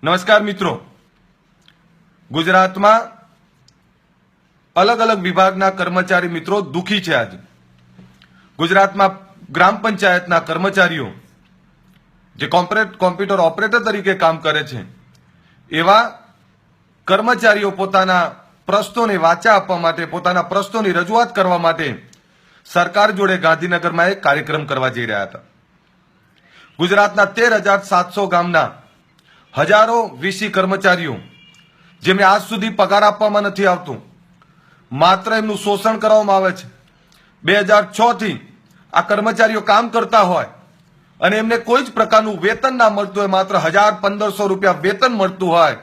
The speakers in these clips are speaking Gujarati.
નમસ્કાર મિત્રો, ગુજરાતમાં અલગ અલગ વિભાગના કર્મચારી મિત્રો દુખી છે. આજે ગુજરાતમાં ગ્રામ પંચાયતના કર્મચારીઓ જે કોમ્પ્યુટર ઓપરેટર તરીકે કામ કરે છે એવા કર્મચારીઓ પોતાના પ્રશ્નોને વાચા આપવા માટે, પોતાના પ્રશ્નોની રજૂઆત કરવા માટે સરકાર જોડે ગાંધીનગરમાં એક કાર્યક્રમ કરવા જઈ રહ્યા હતા. ગુજરાતના 13,700 ગામના હજારો વીસી કર્મચારીઓ જેમને આજ સુધી પગાર આપવામાં નથી આવતું, માત્ર એમનું શોષણ કરવામાં આવે છે. 2006 થી આ કર્મચારીઓ કામ કરતા હોય અને એમને કોઈ જ પ્રકારનું વેતન ના મળતું હોય, માત્ર 1,000-1,500 રૂપિયા વેતન મળતું હોય.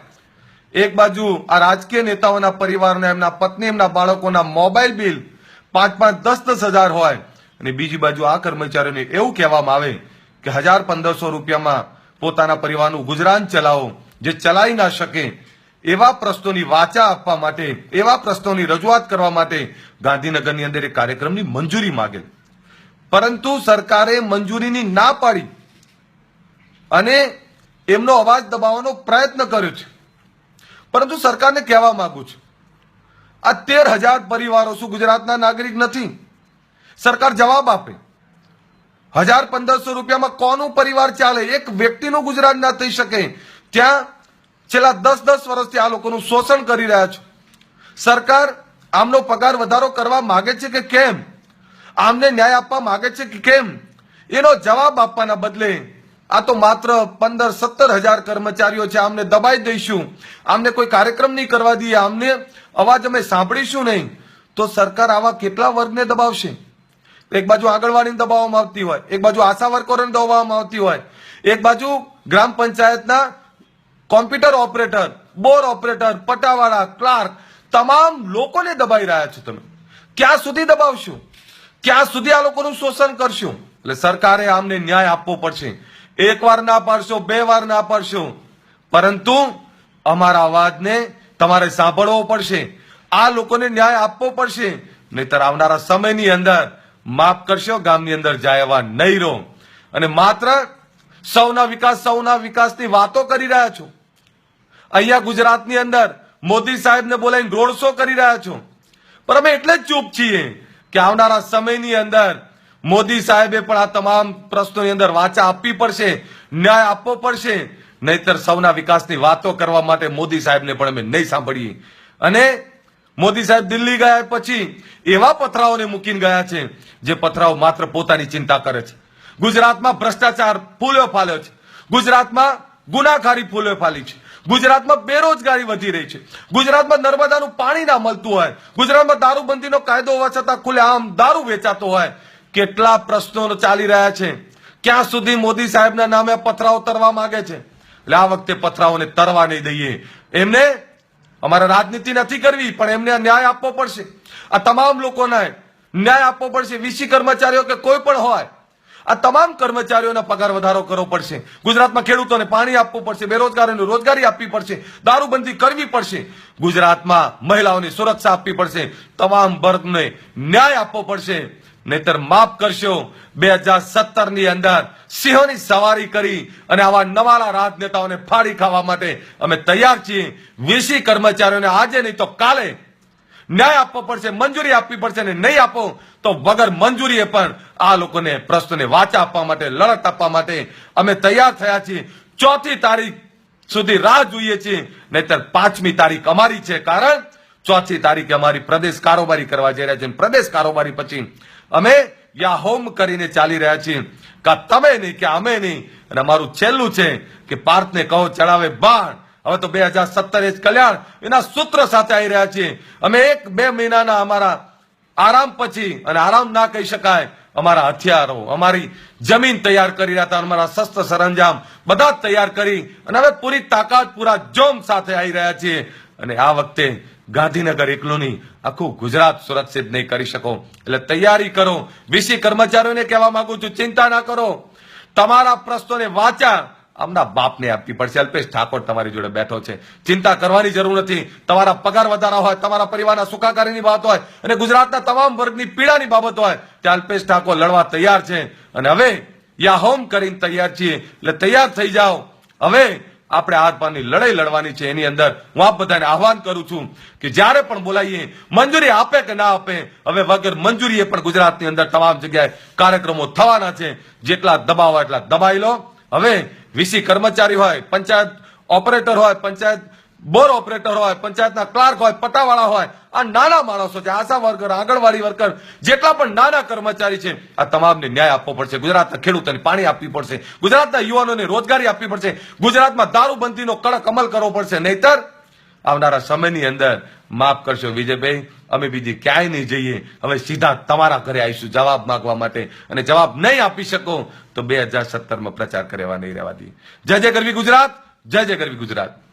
એક બાજુ આ રાજકીય નેતાઓના પરિવારના, એમના પત્ની, એમના બાળકોના મોબાઈલ બિલ 5-5, 10-10 હજાર હોય અને બીજી બાજુ આ કર્મચારીઓને એવું કહેવામાં આવે કે 1,000-1,500 રૂપિયામાં પોતાના પરિવારનું ગુજરાન ચલાવો, જે ચલાવી ના શકે એવા પ્રશ્નોની વાચા આપવા માટે, એવા પ્રશ્નોની રજૂઆત કરવા માટે ગાંધીનગરની અંદર એક કાર્યક્રમની મંજૂરી માંગેલ. પરંતુ સરકારે મંજૂરીની ના પાડી અને એમનો અવાજ દબાવવાનો પ્રયત્ન કર્યો છે. પરંતુ સરકારને કહેવા માંગુ છું, આ 13,000 પરિવારો શું ગુજરાતના નાગરિક નથી? સરકાર જવાબ આપે. 1,000-1,500 રૂપિયામાં કોનું પરિવાર ચાલે? એક વ્યક્તિનું ગુજરાત ના થઈ શકે. ત્યાં છેલ્લા 10-10 વર્ષથી આ લોકોનું શોષણ કરી રહ્યા છે. સરકાર આમનો પગાર વધારો કરવા માંગે છે કે કેમ? આમને ન્યાય આપવા માંગે છે કે કેમ? એનો જવાબ આપવાના બદલે આ તો માત્ર 15-17 હજાર કર્મચારીઓ છે, આમને દબાઈ દઈશું, આમને કોઈ કાર્યક્રમ નહીં કરવા દઈએ, આમને અવાજ અમે સાંભળીશું નહીં, તો સરકાર આવા કેટલા વર્ગને દબાવશે? એક બાજુ આંગણવાડીને દબાવવામાં આવતી હોય, એક બાજુ આશા વર્કરોને દબાવવામાં આવતી હોય, એક બાજુ ગ્રામ પંચાયતના કોમ્પ્યુટર ઓપરેટર, બોર ઓપરેટર, પટાવાળા, ક્લાર્ક, તમામ લોકોને દબાઈ રહ્યા છો તમે. ક્યાં સુધી દબાવશું? ક્યાં સુધી આ લોકોનું શોષણ કરશું? એટલે સરકારે આમને ન્યાય આપવો પડશે. એક વાર ના પાડશો, 2 વાર ના પાડશો, પરંતુ અમારા અવાજને તમારે સાંભળવો પડશે. આ લોકોને ન્યાય આપવો પડશે, નહીતર આવનારા સમયની અંદર માફ કરશો, ગામની અંદર જાય એવા નહીં રહો. અને માત્ર સૌના વિકાસની વાતો કરી રહ્યા છો. અહીંયા ગુજરાતની અંદર મોદી સાહેબને બોલાવીને રોડ શો કરી રહ્યા છો. પણ અમે એટલે જ ચૂપ છીએ કે આવનારા સમયની અંદર મોદી સાહેબે પણ આ તમામ પ્રશ્નોની અંદર વાચા આપવી પડશે, ન્યાય આપવો પડશે, નહીતર સૌના વિકાસની વાતો કરવા માટે મોદી સાહેબને પણ અમે નહીં સાંભળીએ. અને મોદી સાહેબ દિલ્હી ગયા પછી એવા પથરાઓને મૂકીને ગયા છે જે પથરાઓ માત્ર પોતાની ચિંતા કરે છે. ગુજરાતમાં ભ્રષ્ટાચાર ફૂલ્યો ફાલ્યો છે, ગુજરાતમાં ગુનાખારી ફૂલ્યો ફાલી છે, ગુજરાતમાં બેરોજગારી વધી રહી છે, ગુજરાતમાં નર્મદાનું પાણી ના મળતું હોય, ગુજરાતમાં દારૂબંધીનો કાયદો હોવા છતાં ખુલ્લેઆમ દારૂ વેચાતો હોય. કેટલા પ્રશ્નો ચાલી રહ્યા છે. ક્યાં સુધી મોદી સાહેબના નામે પથરાઓ તરવા માંગે છે? એટલે આ વખતે પથરાઓને તરવા નહીં દઈએ. એમને અમારે રાજનીતિ નથી કરવી, પણ એમને ન્યાય આપવો પડશે. આ તમામ લોકોને ન્યાય આપવો પડશે. વીસી કર્મચારીઓ કે કોઈ પણ હોય, આ તમામ કર્મચારીઓના પગાર વધારો કરવો પડશે. ગુજરાતમાં ખેડૂતોને પાણી આપવું પડશે, બેરોજગારોને રોજગારી આપવી પડશે, દારૂબંધી કરવી પડશે, ગુજરાતમાં મહિલાઓની સુરક્ષા આપવી પડશે, તમામ વર્ગને ન્યાય આપવો પડશે. નહીતર માફ કરશો, 2017 ની અંદર સિંહોની સવારી કરી અને આવા નવાલા રાજનેતાઓને ફાડી ખાવા માટે અમે તૈયાર છીએ. વીસી કર્મચારીઓને આજે નહીં તો કાલે ન્યાય આપવો પડશે, મંજૂરી આપવી પડશે. અને નહીં આપો તો વગર મંજૂરીએ પણ આ લોકોને પ્રશ્નોને વાચા આપવા માટે, લડત આપવા માટે અમે તૈયાર થયા છીએ. 4મી તારીખ સુધી રાહ જોઈએ છીએ, નહીતર 5મી તારીખ અમારી છે. કારણ 4મી તારીખે અમારી પ્રદેશ કારોબારી કરવા જઈ રહ્યા છે. પ્રદેશ કારોબારી પછી અમે યા હોમ કરીને ચાલી રહ્યા છીએ. કે તમે નહીં કે અમે નહીં. અને અમારું છેલ્લું છે કે પાર્થને કહો ચડાવે બાણ. હવે તો 2017 જ કલ્યાણ એના સૂત્ર સાથે આવી રહ્યા છીએ. અમે 1-2 મહિનાના અમારા આરામ પછી, અને આરામ ના કહી શકાય, અમારા હથિયારો, અમારી જમીન તૈયાર કરી રહ્યા હતા, અમારા શસ્ત્ર સરંજામ બધા તૈયાર કરી અને હવે પૂરી તાકાત, પૂરા જોમ સાથે આવી રહ્યા છીએ. અને આ વખતે ગાંધીનગર એકલું નહીં, આખું ગુજરાત સુરક્ષિત નહીં કરી શકો. એટલે તૈયારી કરો. વીસી કર્મચારીઓને કહેવા માંગુ છું, ચિંતા ના કરો. તમારા પ્રશ્નોને વાચા આમના બાપને આપવી પડશે. અલ્પેશ ઠાકોર તમારી જોડે બેઠો છે, ચિંતા કરવાની જરૂર નથી. તમારા પગાર વધારા હોય, તમારા પરિવારના સુખાકારીની વાત હોય અને ગુજરાતના તમામ વર્ગની પીડાની બાબત હોય, ત્યાં અલ્પેશ ઠાકોર લડવા તૈયાર છે. અને હવે યા હોમ કરીને તૈયાર છીએ. એટલે તૈયાર થઈ જાઓ. હવે આપણે આર પારની લડાઈ લડવાની છે. એની અંદર હું આપ બધાને આહવાન કરું છું કે જ્યારે પણ બોલાઈએ મંજૂરી આપે કે ના આપે, હવે વગર મંજૂરીએ પણ ગુજરાતની અંદર તમામ જગ્યાએ કાર્યક્રમો થવાના છે. જેટલા દબાવો એટલા દબાઈ લો. હવે વીસી કર્મચારી હોય, પંચાયત ઓપરેટર હોય, પંચાયત બોર ઓપરેટર હોય, પંચાયતના ક્લાર્ક હોય, પટાવાળા હોય, આ નાના માણસો છે, આશા વર્કર, આંગણવાડી વર્કર, જેટલા પણ નાના કર્મચારી છે, આ તમામને ન્યાય આપવો પડશે. ગુજરાતના ખેડૂતોને પાણી આપવી પડશે, ગુજરાતના યુવાનોને રોજગારી આપવી પડશે, ગુજરાતમાં દારૂબંધીનો કડક અમલ કરવો પડશે. નહીતર આવનારા સમયની અંદર માફ કરશો વિજયભાઈ, અમે બીજી ક્યાંય નહીં જઈએ. હવે સીધા તમારા ઘરે આવીશું જવાબ માંગવા માટે, અને જવાબ નહીં આપી શકો તો 2017માં પ્રચાર કરવા નહીં રહેવા દઈએ. જય જય ગરવી ગુજરાત, જય જય ગરવી ગુજરાત.